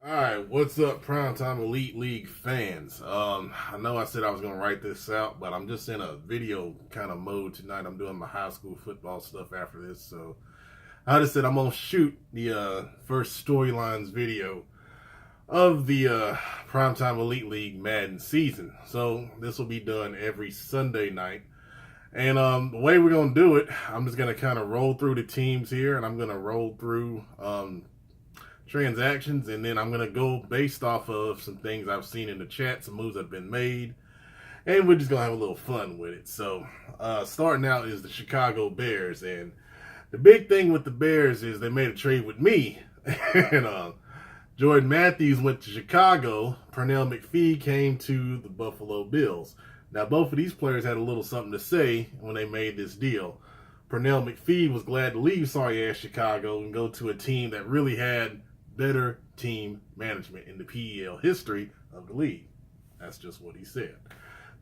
Alright, what's up, Primetime Elite League fans? I know I said I was going to write this out, but I'm just in a video kind of mode tonight. I'm doing my high school football stuff after this, so I just said I'm going to shoot the first Storylines video of the Primetime Elite League Madden season. So this will be done every Sunday night. And the way we're going to do it, I'm just going to kind of roll through the teams here, and I'm going to roll through transactions, and then I'm going to go based off of some things I've seen in the chat, some moves that have been made, and we're just going to have a little fun with it. So starting out is the Chicago Bears, and the big thing with the Bears is they made a trade with me, and Jordan Matthews went to Chicago, Pernell McPhee came to the Buffalo Bills. Now both of these players had a little something to say when they made this deal. Pernell McPhee was glad to leave sorry-ass Chicago and go to a team that really had better team management in the PEL history of the league. That's just what he said.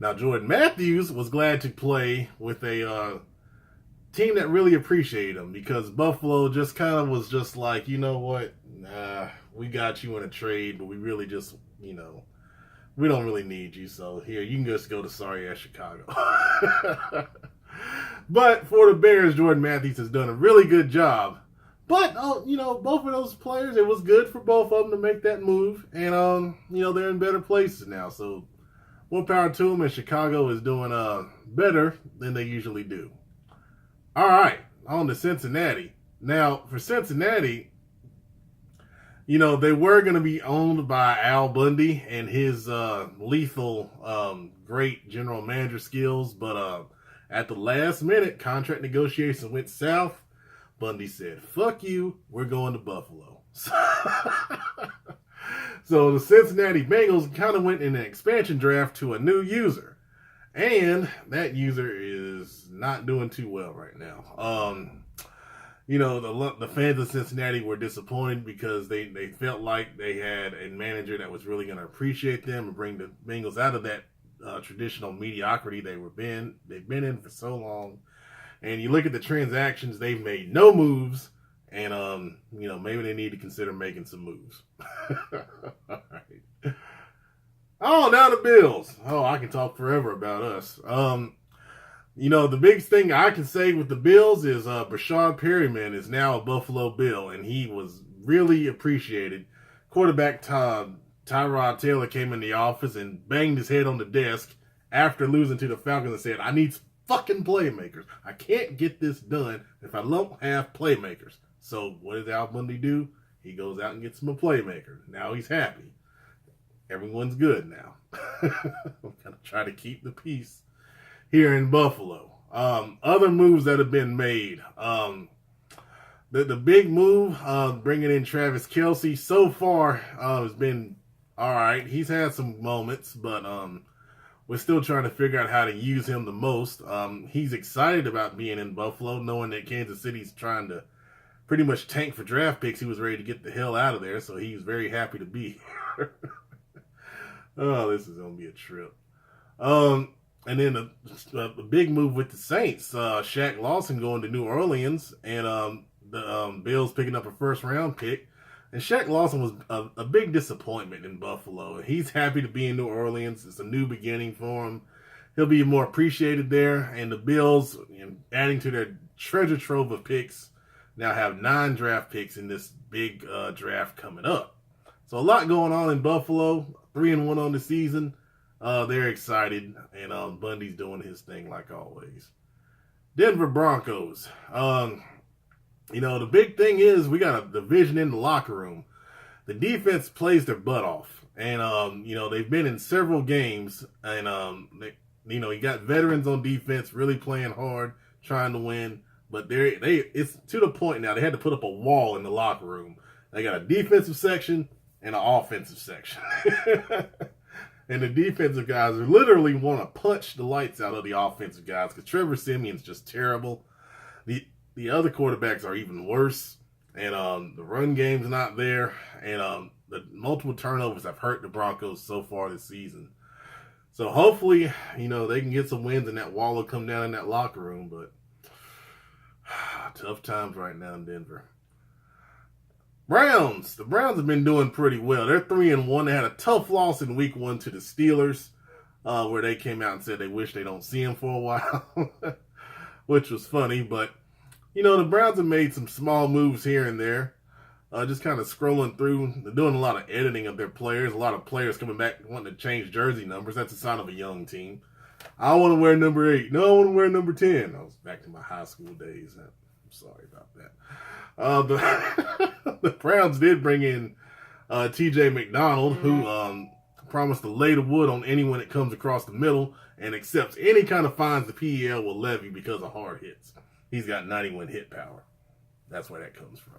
Now, Jordan Matthews was glad to play with a team that really appreciated him, because Buffalo just kind of was just like, you know what, nah, we got you in a trade, but we really just, we don't really need you, so here, you can just go to sorry-ass Chicago. But for the Bears, Jordan Matthews has done a really good job. But, both of those players, it was good for both of them to make that move. And, they're in better places now. So, more power to them, and Chicago is doing better than they usually do. All right, on to Cincinnati. Now, for Cincinnati, they were going to be owned by Al Bundy and his lethal, great general manager skills. But at the last minute, contract negotiations went south. Bundy said, fuck you, we're going to Buffalo. So the Cincinnati Bengals kind of went in an expansion draft to a new user. And that user is not doing too well right now. The fans of Cincinnati were disappointed because they felt like they had a manager that was really going to appreciate them and bring the Bengals out of that traditional mediocrity they've been in for so long. And you look at the transactions, they've made no moves, and maybe they need to consider making some moves. All right. Oh, now the Bills. Oh, I can talk forever about us. The big thing I can say with the Bills is Brashad Perryman is now a Buffalo Bill, and he was really appreciated. Quarterback Tyrod Taylor came in the office and banged his head on the desk after losing to the Falcons and said, I need fucking playmakers. I can't get this done if I don't have playmakers. So what does Al Bundy do? He goes out and gets him a playmaker. Now he's happy. Everyone's good now. I'm going to try to keep the peace here in Buffalo. Other moves that have been made. The big move, bringing in Travis Kelce, so far has been all right. He's had some moments, but we're still trying to figure out how to use him the most. He's excited about being in Buffalo, knowing that Kansas City's trying to pretty much tank for draft picks. He was ready to get the hell out of there, so he's very happy to be here. Oh, this is going to be a trip. And then the big move with the Saints, Shaq Lawson going to New Orleans, and the Bills picking up a first-round pick. And Shaq Lawson was a big disappointment in Buffalo. He's happy to be in New Orleans. It's a new beginning for him. He'll be more appreciated there. And the Bills, adding to their treasure trove of picks, now have 9 draft picks in this big draft coming up. So a lot going on in Buffalo. 3-1 on the season. They're excited. And Bundy's doing his thing like always. Denver Broncos. The big thing is we got a division in the locker room. The defense plays their butt off. And, they've been in several games. And, you got veterans on defense really playing hard, trying to win. But it's to the point now they had to put up a wall in the locker room. They got a defensive section and an offensive section. And the defensive guys literally want to punch the lights out of the offensive guys because Trevor Siemian's just terrible. The other quarterbacks are even worse, and the run game's not there, and the multiple turnovers have hurt the Broncos so far this season. So hopefully, they can get some wins and that wall will come down in that locker room, but tough times right now in Denver. Browns. The Browns have been doing pretty well. They're 3-1. They had a tough loss in week 1 to the Steelers, where they came out and said they wish they don't see him for a while, which was funny. But, the Browns have made some small moves here and there. Just kind of scrolling through. They're doing a lot of editing of their players. A lot of players coming back wanting to change jersey numbers. That's a sign of a young team. I want to wear number 8. No, I want to wear number 10. I was back to my high school days. I'm sorry about that. The Browns did bring in TJ McDonald, who promised to lay the wood on anyone that comes across the middle and accepts any kind of fines the PEL will levy because of hard hits. He's got 91 hit power. That's where that comes from.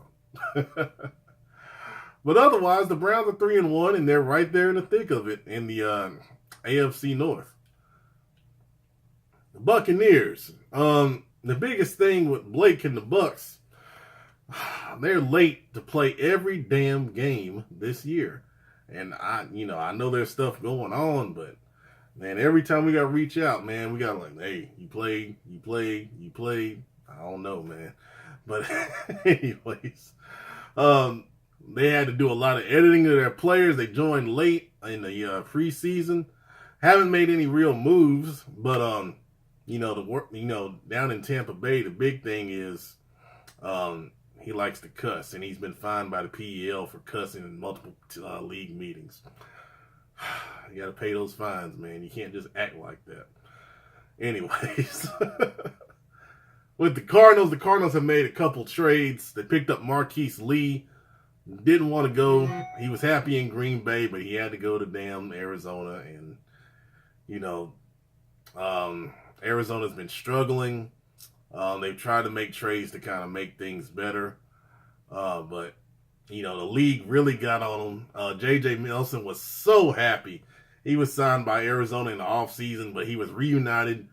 But otherwise, the Browns are 3-1, and they're right there in the thick of it in the AFC North. The Buccaneers. The biggest thing with Blake and the Bucs, they're late to play every damn game this year. And I know there's stuff going on, but man, every time we got to reach out, man, we got like, hey, you played. I don't know, man. But anyways, they had to do a lot of editing of their players. They joined late in the preseason. Haven't made any real moves, but the work, down in Tampa Bay, the big thing is he likes to cuss, and he's been fined by the PEL for cussing in multiple league meetings. You got to pay those fines, man. You can't just act like that. Anyways, with the Cardinals have made a couple trades. They picked up Marquise Lee. Didn't want to go. He was happy in Green Bay, but he had to go to damn Arizona. And, Arizona's been struggling. They've tried to make trades to kind of make things better. But, the league really got on him. J.J. Nelson was so happy. He was signed by Arizona in the offseason, but he was reunited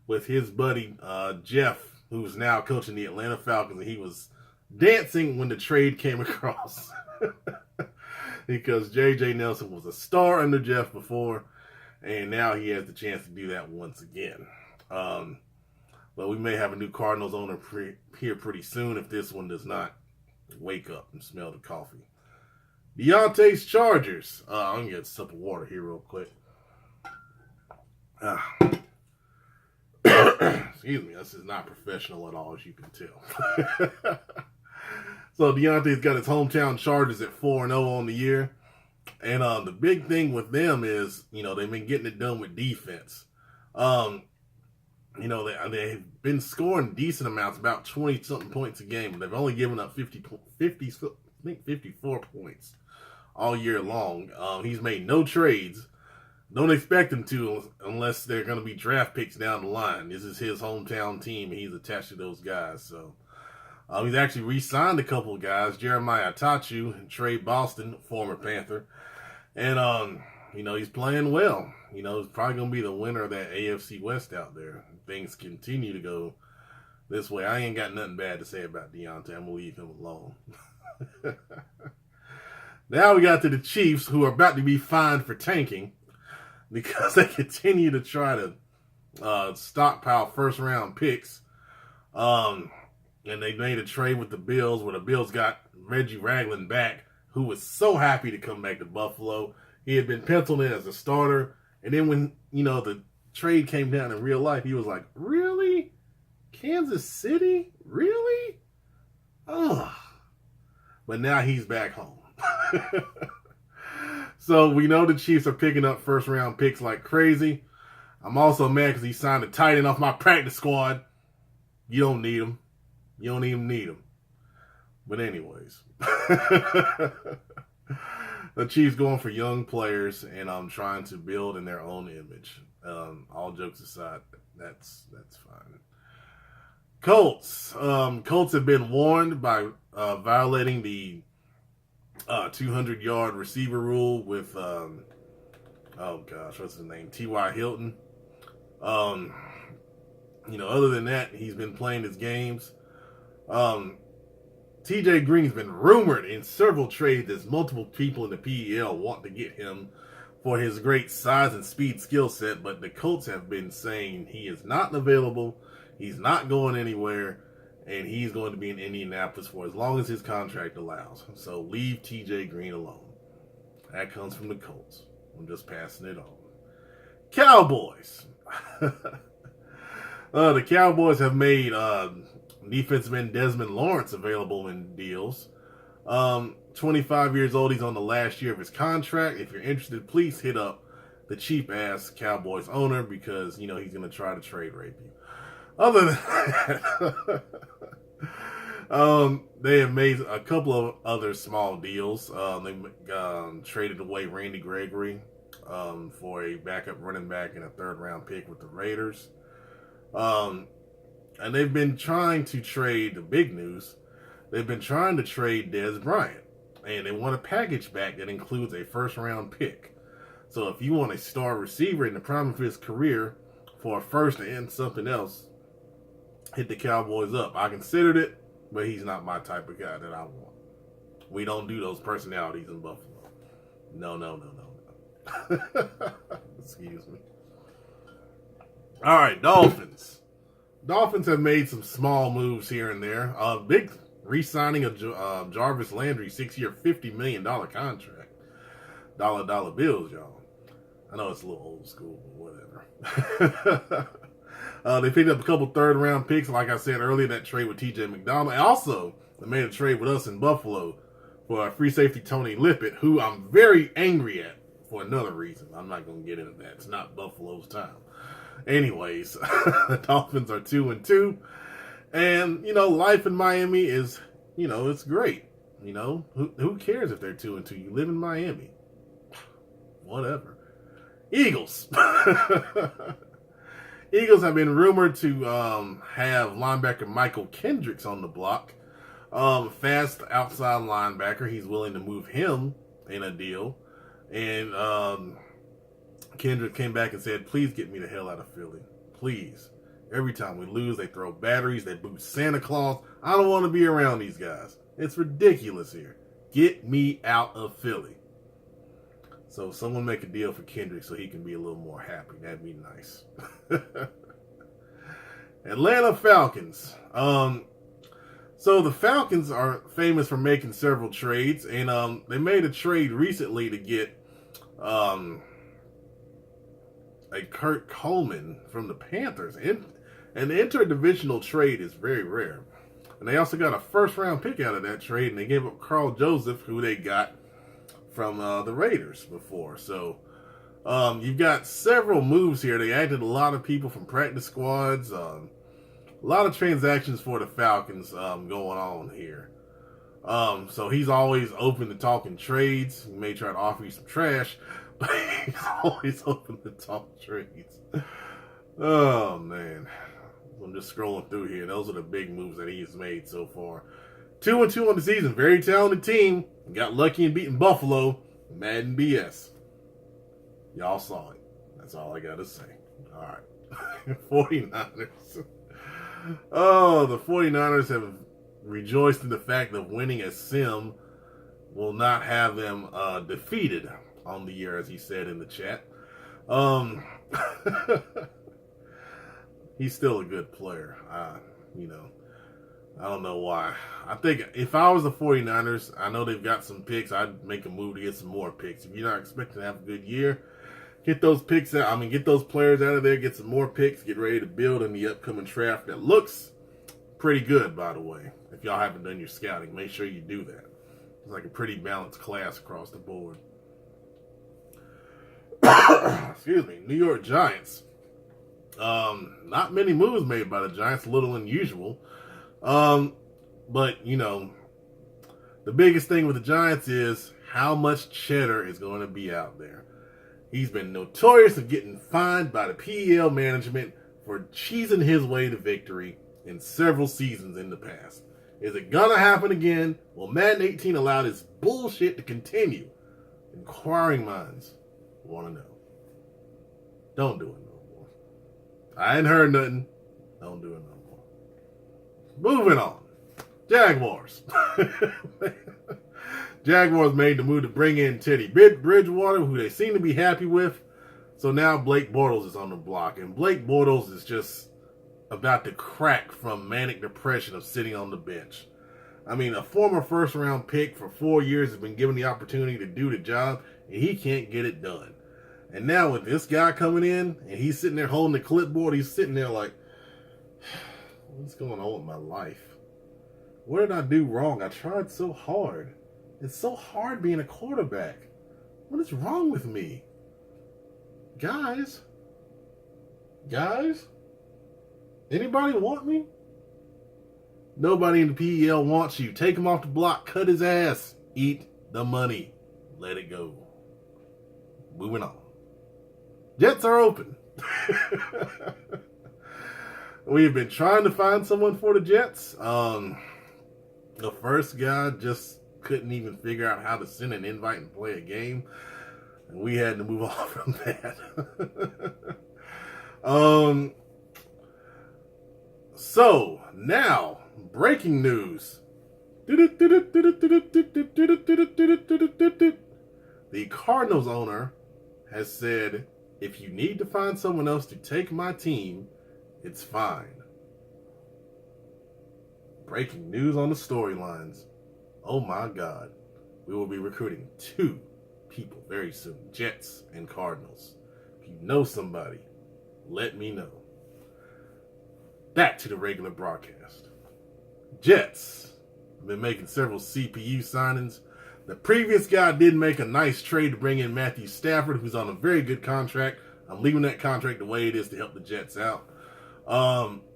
with his buddy Jeff, who's now coaching the Atlanta Falcons, and he was dancing when the trade came across. Because J.J. Nelson was a star under Jeff before, and now he has the chance to do that once again. But we may have a new Cardinals owner here pretty soon if this one does not wake up and smell the coffee. Deontay's Chargers. I'm going to get a sip of water here real quick. Excuse me, this is not professional at all, as you can tell. So Deontay's got his hometown Chargers at 4-0 on the year. And the big thing with them is, they've been getting it done with defense. They've been scoring decent amounts, about 20-something points a game. They've only given up 54 points all year long. He's made no trades. Don't expect him to unless they're going to be draft picks down the line. This is his hometown team. He's attached to those guys. So he's actually re-signed a couple of guys. Jeremiah Tachu and Trey Boston, former Panther. And, he's playing well. He's probably going to be the winner of that AFC West out there. Things continue to go this way. I ain't got nothing bad to say about Deontay. I'm going to leave him alone. Now we got to the Chiefs, who are about to be fined for tanking because they continue to try to stockpile first-round picks. And they made a trade with the Bills where the Bills got Reggie Ragland back, who was so happy to come back to Buffalo. He had been penciled in as a starter. And then when, the trade came down in real life, he was like, really? Kansas City? Really? Oh. But now he's back home. So we know the Chiefs are picking up first-round picks like crazy. I'm also mad because he signed a tight end off my practice squad. You don't need him. You don't even need him. But anyways. The Chiefs going for young players and trying to build in their own image. All jokes aside, that's fine. Colts. Colts have been warned by violating the 200-yard receiver rule with, what's his name? T.Y. Hilton. Other than that, he's been playing his games. T.J. Green's been rumored in several trades as multiple people in the PEL want to get him for his great size and speed skill set, but the Colts have been saying he is not available, he's not going anywhere, and he's going to be in Indianapolis for as long as his contract allows. So leave TJ Green alone. That comes from the Colts. I'm just passing it on. Cowboys. The Cowboys have made defensive end Desmond Lawrence available in deals. 25 years old. He's on the last year of his contract. If you're interested, please hit up the cheap-ass Cowboys owner because, he's going to try to trade rape you. Other than that, they have made a couple of other small deals. They traded away Randy Gregory for a backup running back and a third-round pick with the Raiders. And they've been trying to trade, the big news, they've been trying to trade Dez Bryant. And they want a package back that includes a first-round pick. So if you want a star receiver in the prime of his career for a first and something else, hit the Cowboys up. I considered it, but he's not my type of guy that I want. We don't do those personalities in Buffalo. No. Excuse me. All right, Dolphins. Dolphins have made some small moves here and there. Big re-signing of Jarvis Landry, 6-year, $50 million contract. Dollar bills, y'all. I know it's a little old school, but whatever. They picked up a couple third-round picks, like I said earlier, that trade with T.J. McDonald. And also, they made a trade with us in Buffalo for free safety Tony Lippett, who I'm very angry at for another reason. I'm not going to get into that. It's not Buffalo's time. Anyways, the Dolphins are 2-2. And, life in Miami is, it's great. Who cares if they're 2-2? You live in Miami. Whatever. Eagles. Eagles have been rumored to have linebacker Michael Kendricks on the block. Fast outside linebacker. He's willing to move him in a deal. And Kendrick came back and said, please get me the hell out of Philly. Please. Every time we lose, they throw batteries. They boot Santa Claus. I don't want to be around these guys. It's ridiculous here. Get me out of Philly. So someone make a deal for Kendrick so he can be a little more happy. That'd be nice. Atlanta Falcons. So the Falcons are famous for making several trades, and they made a trade recently to get a Kurt Coleman from the Panthers. And an interdivisional trade is very rare. And they also got a first-round pick out of that trade, and they gave up Carl Joseph, who they got from the Raiders before. So you've got several moves here. They added a lot of people from practice squads. A lot of transactions for the Falcons going on here. So he's always open to talking trades. He may try to offer you some trash, but he's always open to talk trades. Oh, man. I'm just scrolling through here. Those are the big moves that he's made so far. 2-2 on the season. Very talented team. Got lucky in beating Buffalo. Madden BS. Y'all saw it. That's all I got to say. All right. 49ers. Oh, the 49ers have rejoiced in the fact of winning a sim will not have them defeated on the year, as he said in the chat. He's still a good player. I don't know why. I think if I was the 49ers, I know they've got some picks. I'd make a move to get some more picks. If you're not expecting to have a good year, get those picks out. Get those players out of there, get some more picks, get ready to build in the upcoming draft that looks pretty good, by the way. If y'all haven't done your scouting, make sure you do that. It's like a pretty balanced class across the board. Excuse me. New York Giants. Not many moves made by the Giants, a little unusual. But, the biggest thing with the Giants is how much cheddar is going to be out there. He's been notorious of getting fined by the PEL management for cheesing his way to victory in several seasons in the past. Is it going to happen again? Will Madden 18 allow this bullshit to continue? Inquiring minds want to know. Don't do it no more. I ain't heard nothing. Don't do it no more. Moving on. Jaguars. Jaguars made the move to bring in Teddy Bridgewater, who they seem to be happy with. So now Blake Bortles is on the block. And Blake Bortles is just about to crack from manic depression of sitting on the bench. I mean, a former first round pick for 4 years has been given the opportunity to do the job, and he can't get it done. And now with this guy coming in, and he's sitting there holding the clipboard, he's sitting there like, what's going on with my life? What did I do wrong? I tried so hard. It's so hard being a quarterback. What is wrong with me? Guys? Anybody want me? Nobody in the PEL wants you. Take him off the block. Cut his ass. Eat the money. Let it go. Moving on. Jets are open. We have been trying to find someone for the Jets. The first guy just couldn't even figure out how to send an invite and play a game. And we had to move on from that. So, now, breaking news. The Cardinals owner has said, if you need to find someone else to take my team, it's fine. Breaking news on the storylines. Oh my God. We will be recruiting 2 people very soon. Jets and Cardinals. If you know somebody, let me know. Back to the regular broadcast. Jets have been making several CPU signings. The previous guy did make a nice trade to bring in Matthew Stafford, who's on a very good contract. I'm leaving that contract the way it is to help the Jets out.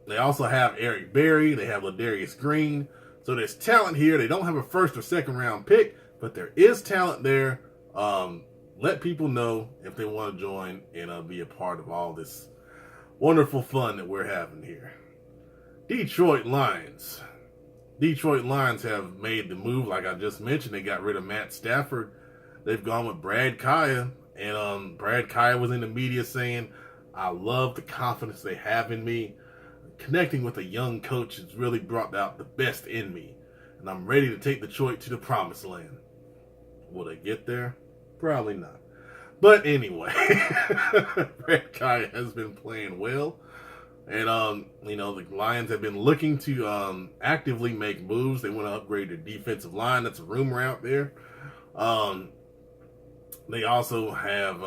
They also have Eric Berry. They have Ladarius Green. So there's talent here. They don't have a first or second round pick, but there is talent there. Let people know if they want to join and be a part of all this wonderful fun that we're having here. Detroit Lions. Detroit Lions have made the move, like I just mentioned. They got rid of Matt Stafford. They've gone with Brad Kaya. And Brad Kaya was in the media saying, I love the confidence they have in me. Connecting with a young coach has really brought out the best in me. And I'm ready to take Detroit to the promised land. Will they get there? Probably not. But anyway, Brad Kaya has been playing well. And, the Lions have been looking to actively make moves. They want to upgrade their defensive line. That's a rumor out there. They also have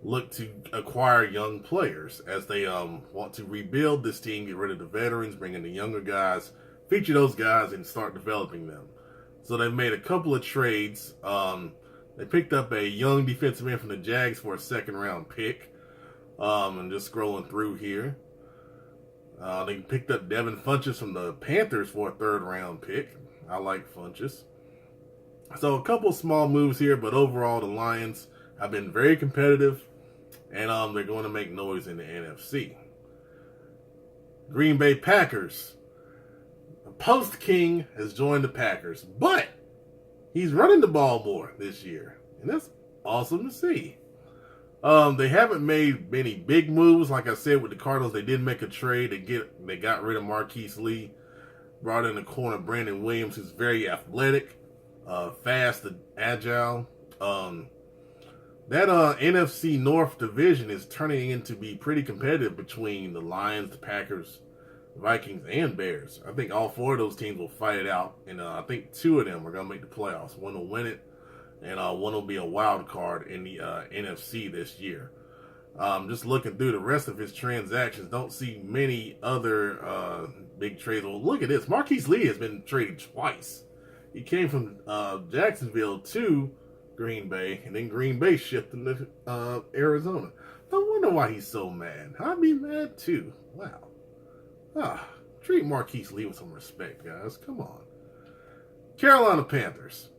looked to acquire young players as they want to rebuild this team, get rid of the veterans, bring in the younger guys, feature those guys, and start developing them. So they've made a couple of trades. They picked up a young defensive end from the Jags for a second-round pick. And just scrolling through here. They picked up Devin Funchess from the Panthers for a third-round pick. I like Funchess. So a couple small moves here, but overall the Lions have been very competitive, and they're going to make noise in the NFC. Green Bay Packers. The Post King has joined the Packers, but he's running the ball more this year, and that's awesome to see. They haven't made many big moves. Like I said, with the Cardinals, they did make a trade. They got rid of Marquise Lee, brought in the corner Brandon Williams, who's very athletic, fast, and agile. That NFC North division is turning into be pretty competitive between the Lions, the Packers, Vikings, and Bears. I think all 4 of those teams will fight it out, and I think 2 of them are going to make the playoffs. One will win it, and one will be a wild card in the NFC this year. Just looking through the rest of his transactions, don't see many other big trades. Well, look at this. Marquise Lee has been traded twice. He came from Jacksonville to Green Bay, and then Green Bay shipped him to Arizona. No wonder why he's so mad. I'd be mad too. Wow. Treat Marquise Lee with some respect, guys. Come on. Carolina Panthers.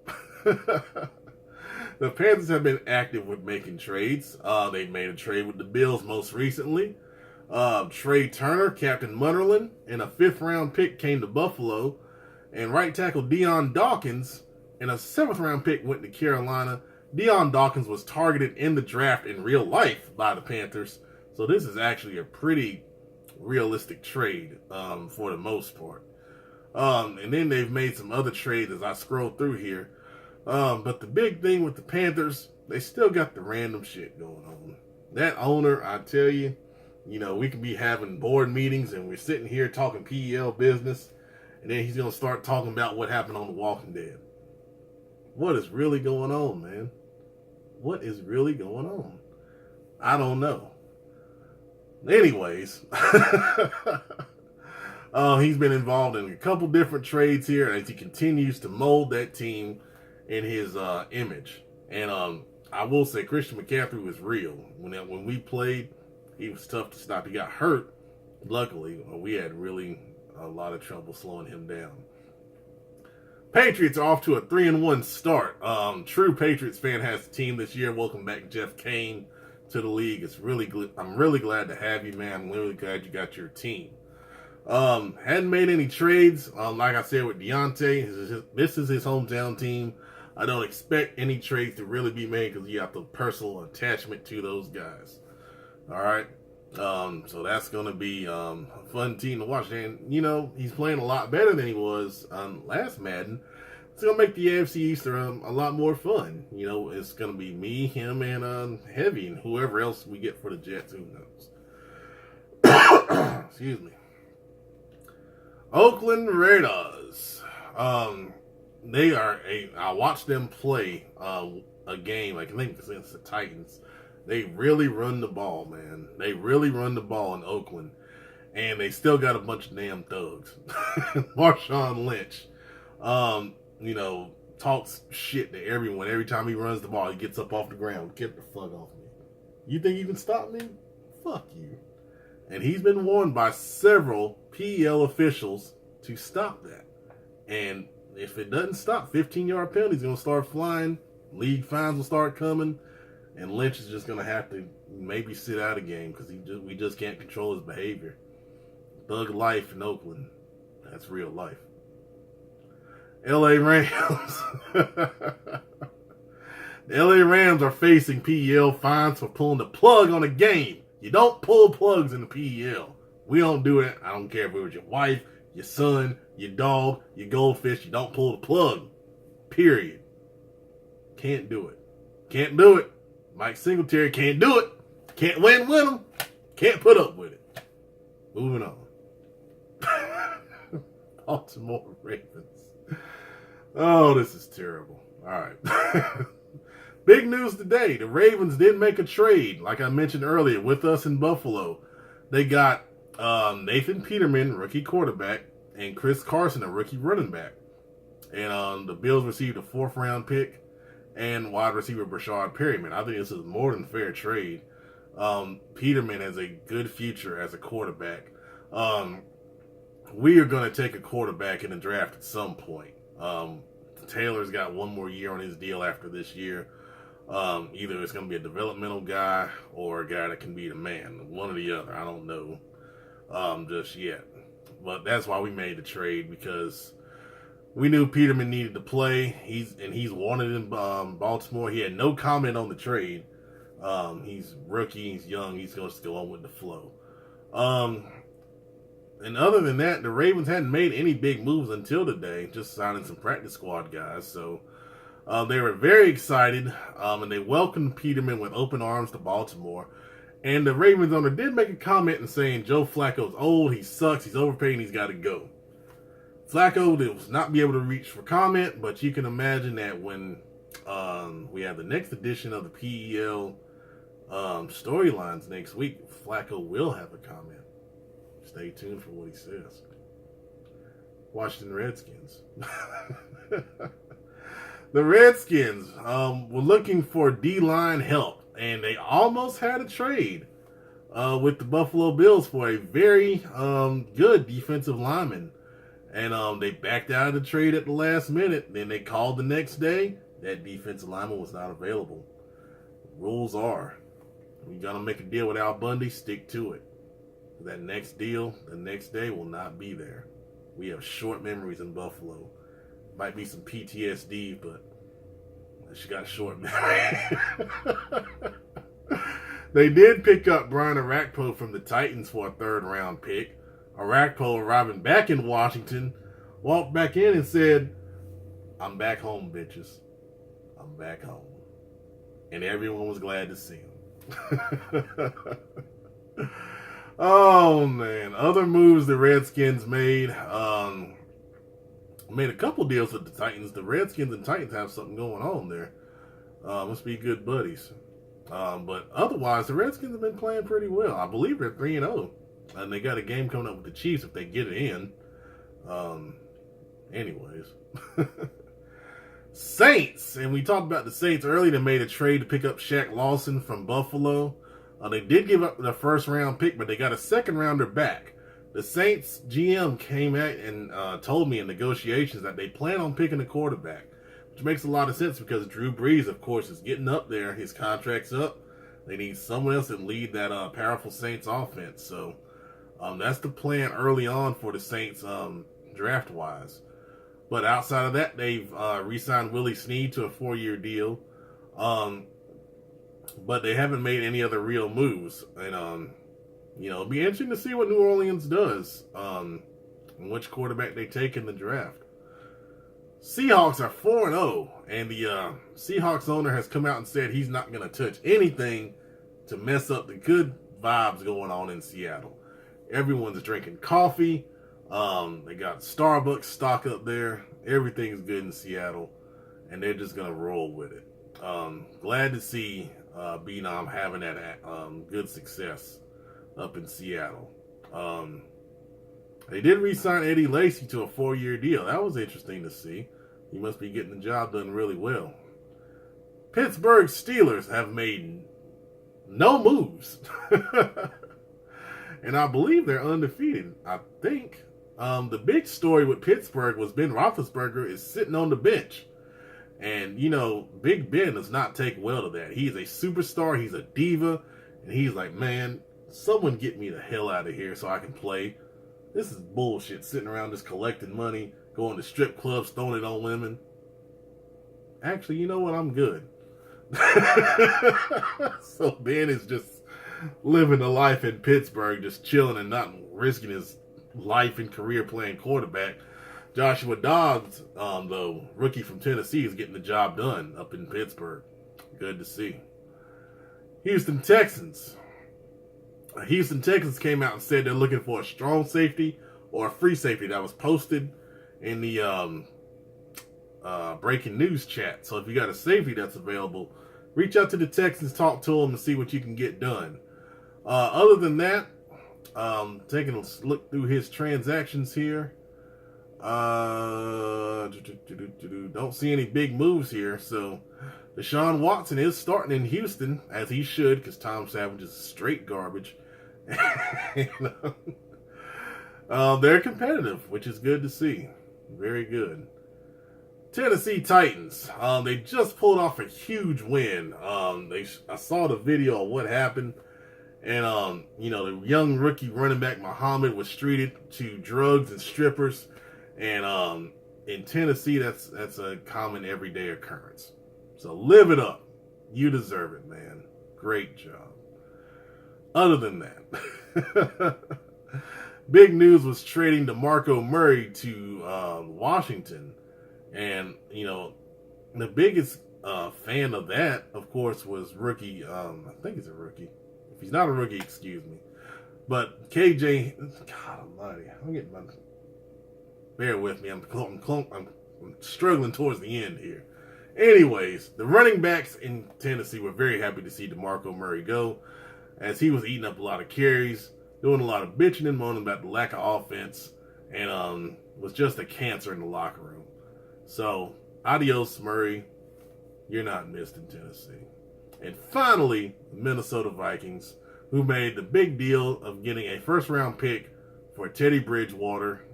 The Panthers have been active with making trades. They made a trade with the Bills most recently. Trey Turner, Captain Munnerlyn, and a 5th-round pick came to Buffalo. And right tackle Deion Dawkins and a 7th-round pick went to Carolina. Deion Dawkins was targeted in the draft in real life by the Panthers. So this is actually a pretty realistic trade for the most part. And then they've made some other trades as I scroll through here. But the big thing with the Panthers, they still got the random shit going on. That owner, I tell you, We could be having board meetings and we're sitting here talking PEL business, and then he's going to start talking about what happened on The Walking Dead. What is really going on, man? What is really going on? I don't know. Anyways, he's been involved in a couple different trades here as he continues to mold that team in his image. And I will say Christian McCaffrey was real. When we played, he was tough to stop. He got hurt. Luckily, we had really a lot of trouble slowing him down. Patriots are off to a 3-1 start. True Patriots fan has the team this year. Welcome back, Jeff Kane, to the league. I'm really glad to have you, man. I'm really glad you got your team. Hadn't made any trades. Like I said with Deontay, this is his hometown team. I don't expect any trades to really be made because you have the personal attachment to those guys. All right. So that's going to be a fun team to watch. And, he's playing a lot better than he was last Madden. It's going to make the AFC East a lot more fun. It's going to be me, him, and Heavy, and whoever else we get for the Jets. Who knows? Excuse me. Oakland Raiders. I watched them play a game, I think it's against the Titans. They really run the ball, man. They really run the ball in Oakland. And they still got a bunch of damn thugs. Marshawn Lynch, talks shit to everyone. Every time he runs the ball, he gets up off the ground. Get the fuck off me. You think you can stop me? Fuck you. And he's been warned by several PEL officials to stop that. And if it doesn't stop, 15-yard penalties going to start flying. League fines will start coming. And Lynch is just going to have to maybe sit out a game because we just can't control his behavior. Thug life in Oakland. That's real life. LA Rams. The LA Rams are facing PEL fines for pulling the plug on a game. You don't pull plugs in the PEL. We don't do it. I don't care if it was your wife, your son, your dog, your goldfish. You don't pull the plug. Period. Can't do it. Can't do it. Mike Singletary can't do it. Can't win with him. Can't put up with it. Moving on. Baltimore Ravens. Oh, this is terrible. All right. Big news today. The Ravens did make a trade, like I mentioned earlier, with us in Buffalo. They got Nathan Peterman, rookie quarterback, and Chris Carson, a rookie running back. And the Bills received a 4th-round pick and wide receiver Brashard Perryman. I think this is more than a fair trade. Peterman has a good future as a quarterback. We are going to take a quarterback in the draft at some point. Taylor's got one more year on his deal after this year. Either it's going to be a developmental guy or a guy that can be the man. One or the other. I don't know just yet. But that's why we made the trade, because we knew Peterman needed to play. He's wanted in Baltimore. He had no comment on the trade. He's rookie. He's young. He's going to go on with the flow. And other than that, the Ravens hadn't made any big moves until today, just signing some practice squad guys. So they were very excited, and they welcomed Peterman with open arms to Baltimore. And the Ravens owner did make a comment in saying Joe Flacco's old, he sucks, he's overpaid, and he's got to go. Flacco will not be able to reach for comment, but you can imagine that when we have the next edition of the PEL storylines next week, Flacco will have a comment. Stay tuned for what he says. Washington Redskins. The Redskins were looking for D-line help, and they almost had a trade with the Buffalo Bills for a very good defensive lineman. And they backed out of the trade at the last minute. Then they called the next day. That defensive lineman was not available. Rules are, you're going to make a deal with Al Bundy, stick to it. That next deal, the next day, will not be there. We have short memories in Buffalo. Might be some PTSD, but she got short memory. They did pick up Brian Orakpo from the Titans for a 3rd-round pick. Orakpo, arriving back in Washington, walked back in and said, "I'm back home, bitches. I'm back home." And everyone was glad to see him. Oh man, other moves the Redskins made a couple deals with the Titans. The Redskins and Titans have something going on there. Must be good buddies. But otherwise, the Redskins have been playing pretty well. I believe they're 3-0, and they got a game coming up with the Chiefs if they get it in. Anyways, Saints, and we talked about the Saints earlier. They made a trade to pick up Shaq Lawson from Buffalo. They did give up the first round pick, but they got a second rounder back. The Saints GM came out and told me in negotiations that they plan on picking a quarterback, which makes a lot of sense because Drew Brees, of course, is getting up there. His contract's up. They need someone else to lead that powerful Saints offense. So that's the plan early on for the Saints draft-wise. But outside of that, they've re-signed Willie Snead to a 4-year deal. But they haven't made any other real moves. And, it'll be interesting to see what New Orleans does and which quarterback they take in the draft. Seahawks are 4-0, and the Seahawks owner has come out and said he's not going to touch anything to mess up the good vibes going on in Seattle. Everyone's drinking coffee. They got Starbucks stock up there. Everything's good in Seattle, and they're just going to roll with it. Glad to see Benom having that good success up in Seattle. They did re-sign Eddie Lacy to a 4-year deal. That was interesting to see. He must be getting the job done really well. Pittsburgh Steelers have made no moves. And I believe they're undefeated. I think the big story with Pittsburgh was Ben Roethlisberger is sitting on the bench. And, Big Ben does not take well to that. He's a superstar. He's a diva. And he's like, man, someone get me the hell out of here so I can play. This is bullshit, sitting around just collecting money, going to strip clubs, throwing it on women. Actually, you know what? I'm good. So Ben is just living the life in Pittsburgh, just chilling and not risking his life and career playing quarterback. Joshua Dobbs, though, rookie from Tennessee, is getting the job done up in Pittsburgh. Good to see. Houston Texans came out and said they're looking for a strong safety or a free safety. That was posted in the breaking news chat. So if you got a safety that's available, reach out to the Texans, talk to them, and see what you can get done. Other than that, taking a look through his transactions here. Don't see any big moves here. So Deshaun Watson is starting in Houston, as he should, because Tom Savage is straight garbage. They're competitive, which is good to see. Very good. Tennessee Titans. They just pulled off a huge win. I saw the video of what happened. And, the young rookie running back Muhammad was treated to drugs and strippers. And in Tennessee, that's a common everyday occurrence. So live it up. You deserve it, man. Great job. Other than that, big news was trading DeMarco Murray to Washington. And, the biggest fan of that, of course, was rookie. I think he's a rookie. If he's not a rookie, excuse me. But KJ, God almighty, I'm getting my... Bear with me. I'm struggling towards the end here. Anyways, the running backs in Tennessee were very happy to see DeMarco Murray go, as he was eating up a lot of carries, doing a lot of bitching and moaning about the lack of offense, and was just a cancer in the locker room. So, adios, Murray. You're not missed in Tennessee. And finally, the Minnesota Vikings, who made the big deal of getting a first-round pick for Teddy Bridgewater.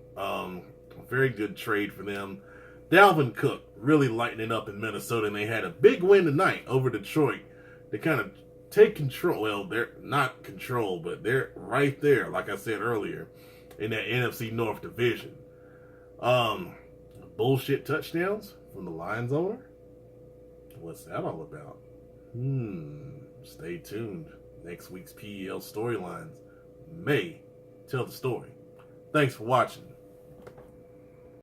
Very good trade for them. Dalvin Cook really lighting it up in Minnesota, and they had a big win tonight over Detroit to kind of take control. Well, they're not control, but they're right there, like I said earlier, in that NFC North division. Bullshit touchdowns from the Lions owner? What's that all about? Stay tuned. Next week's PEL Storylines may tell the story. Thanks for watching.